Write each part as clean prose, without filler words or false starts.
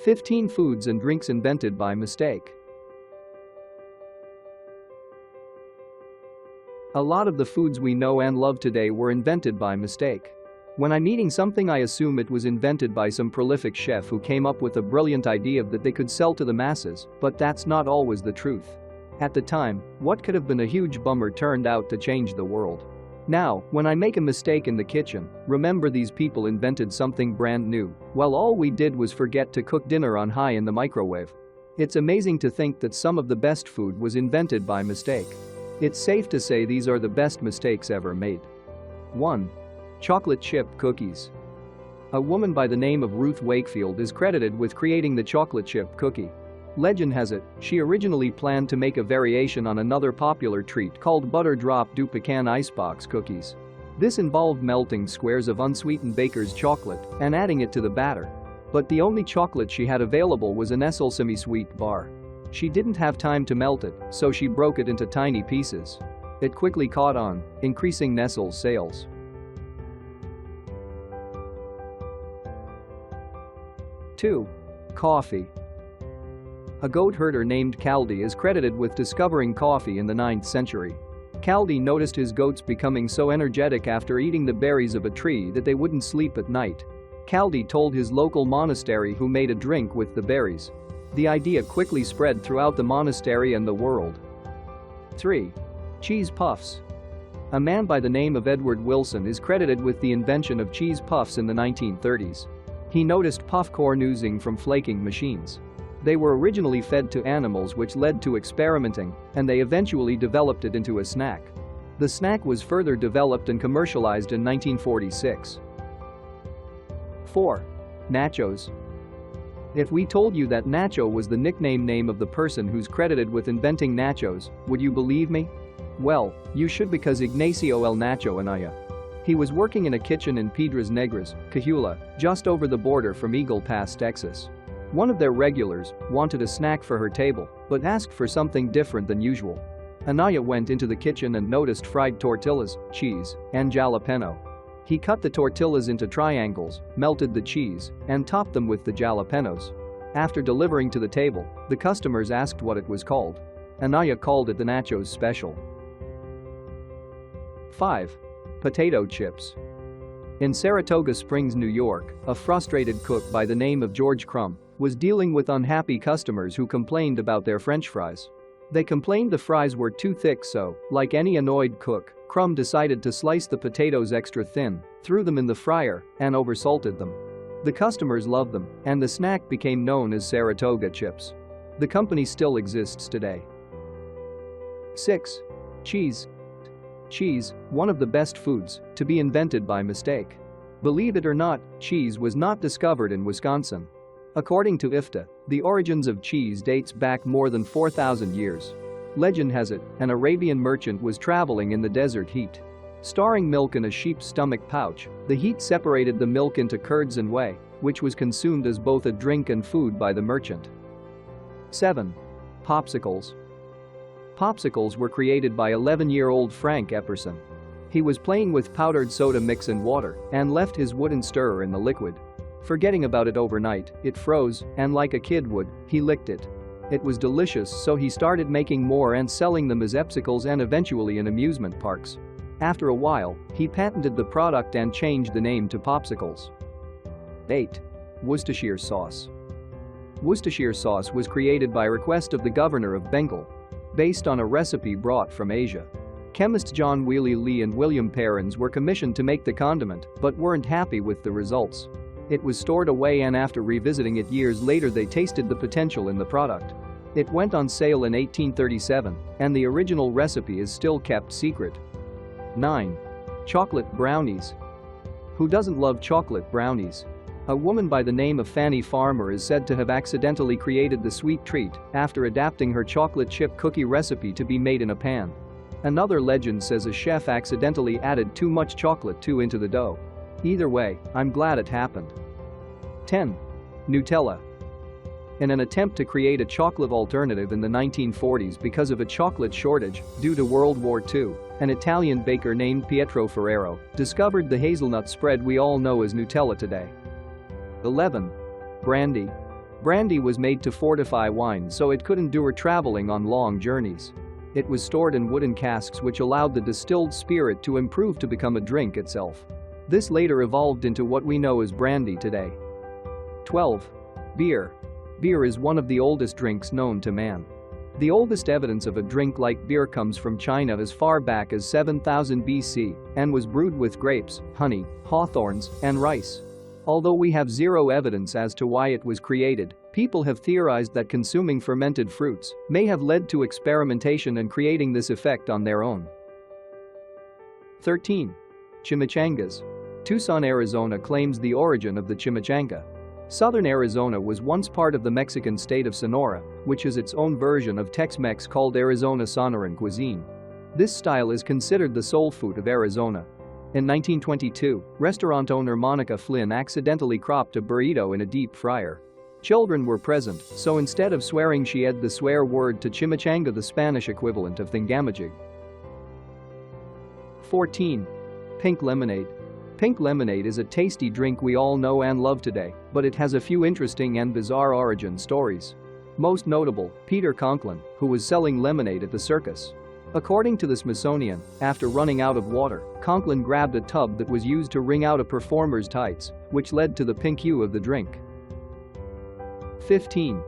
15 foods and drinks invented by mistake. A lot of the foods we know and love today were invented by mistake. When I'm eating something, I assume it was invented by some prolific chef who came up with a brilliant idea that they could sell to the masses, but that's not always the truth. At the time, what could have been a huge bummer turned out to change the world. Now, when I make a mistake in the kitchen, remember these people invented something brand new, while all we did was forget to cook dinner on high in the microwave. It's amazing to think that some of the best food was invented by mistake. It's safe to say these are the best mistakes ever made. 1. Chocolate chip cookies. A woman by the name of Ruth Wakefield is credited with creating the chocolate chip cookie. Legend has it, she originally planned to make a variation on another popular treat called Butter Drop Du Pecan Icebox cookies. This involved melting squares of unsweetened baker's chocolate and adding it to the batter. But the only chocolate she had available was a Nestle semi-sweet bar. She didn't have time to melt it, so she broke it into tiny pieces. It quickly caught on, increasing Nestle's sales. 2. Coffee. A goat herder named Caldi is credited with discovering coffee in the 9th century. Caldi noticed his goats becoming so energetic after eating the berries of a tree that they wouldn't sleep at night. Caldi told his local monastery, who made a drink with the berries. The idea quickly spread throughout the monastery and the world. 3. Cheese puffs. A man by the name of Edward Wilson is credited with the invention of cheese puffs in the 1930s. He noticed puff corn oozing from flaking machines. They were originally fed to animals, which led to experimenting, and they eventually developed it into a snack. The snack was further developed and commercialized in 1946. 4. Nachos. If we told you that Nacho was the nickname name of the person who's credited with inventing nachos, would you believe me? Well, you should, because Ignacio El Nacho Anaya. He was working in a kitchen in Piedras Negras, Coahuila, just over the border from Eagle Pass, Texas. One of their regulars wanted a snack for her table, but asked for something different than usual. Anaya went into the kitchen and noticed fried tortillas, cheese, and jalapeno. He cut the tortillas into triangles, melted the cheese, and topped them with the jalapenos. After delivering to the table, the customers asked what it was called. Anaya called it the Nachos Special. 5. Potato chips. In Saratoga Springs, New York, a frustrated cook by the name of George Crumb was dealing with unhappy customers who complained about their French fries. They complained the fries were too thick, so, like any annoyed cook, Crumb decided to slice the potatoes extra thin, threw them in the fryer, and oversalted them. The customers loved them, and the snack became known as Saratoga chips. The company still exists today. 6. Cheese. Cheese, one of the best foods to be invented by mistake. Believe it or not, cheese was not discovered in Wisconsin. According to IFTA, the origins of cheese dates back more than 4,000 years. Legend has it, an Arabian merchant was traveling in the desert heat. Storing milk in a sheep's stomach pouch, the heat separated the milk into curds and whey, which was consumed as both a drink and food by the merchant. 7. Popsicles. Popsicles were created by 11-year-old Frank Epperson. He was playing with powdered soda mix and water and left his wooden stirrer in the liquid. Forgetting about it overnight, it froze, and like a kid would, he licked it. It was delicious, so he started making more and selling them as Epsicles and eventually in amusement parks. After a while, he patented the product and changed the name to Popsicles. 8. Worcestershire Sauce. Worcestershire sauce was created by request of the governor of Bengal, based on a recipe brought from Asia. Chemists John Wheely Lee and William Perrins were commissioned to make the condiment but weren't happy with the results. It was stored away, and after revisiting it years later, they tasted the potential in the product. It went on sale in 1837, and the original recipe is still kept secret. 9. Chocolate brownies. Who doesn't love chocolate brownies? A woman by the name of Fanny Farmer is said to have accidentally created the sweet treat after adapting her chocolate chip cookie recipe to be made in a pan. Another legend says a chef accidentally added too much chocolate into the dough. Either way, I'm glad it happened. 10. Nutella. In an attempt to create a chocolate alternative in the 1940s because of a chocolate shortage due to World War II, an Italian baker named Pietro Ferrero discovered the hazelnut spread we all know as Nutella today. 11. Brandy. Brandy was made to fortify wine so it could endure traveling on long journeys. It was stored in wooden casks which allowed the distilled spirit to improve to become a drink itself. This later evolved into what we know as brandy today. 12. Beer. Beer is one of the oldest drinks known to man. The oldest evidence of a drink like beer comes from China as far back as 7000 BC and was brewed with grapes, honey, hawthorns, and rice. Although we have zero evidence as to why it was created, people have theorized that consuming fermented fruits may have led to experimentation and creating this effect on their own. 13. Chimichangas. Tucson, Arizona claims the origin of the chimichanga. Southern Arizona was once part of the Mexican state of Sonora, which is its own version of Tex-Mex called Arizona Sonoran cuisine. This style is considered the soul food of Arizona. In 1922, restaurant owner Monica Flynn accidentally cropped a burrito in a deep fryer. Children were present, so instead of swearing she added the swear word to chimichanga, the Spanish equivalent of thingamajig. 14. Pink lemonade. Pink lemonade is a tasty drink we all know and love today, but it has a few interesting and bizarre origin stories. Most notable, Peter Conklin, who was selling lemonade at the circus. According to the Smithsonian, after running out of water, Conklin grabbed a tub that was used to wring out a performer's tights, which led to the pink hue of the drink. 15.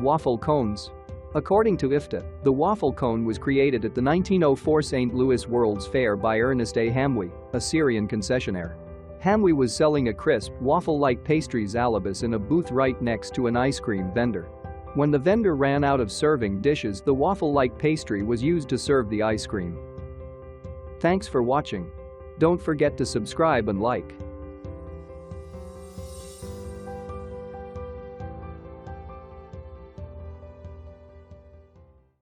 Waffle cones. According to IFTA, the waffle cone was created at the 1904 St. Louis World's Fair by Ernest A. Hamwi, a Syrian concessionaire. Hamwi was selling a crisp, waffle-like pastries alibis in a booth right next to an ice cream vendor. When the vendor ran out of serving dishes, the waffle-like pastry was used to serve the ice cream. Thanks for watching. Don't forget to subscribe and like.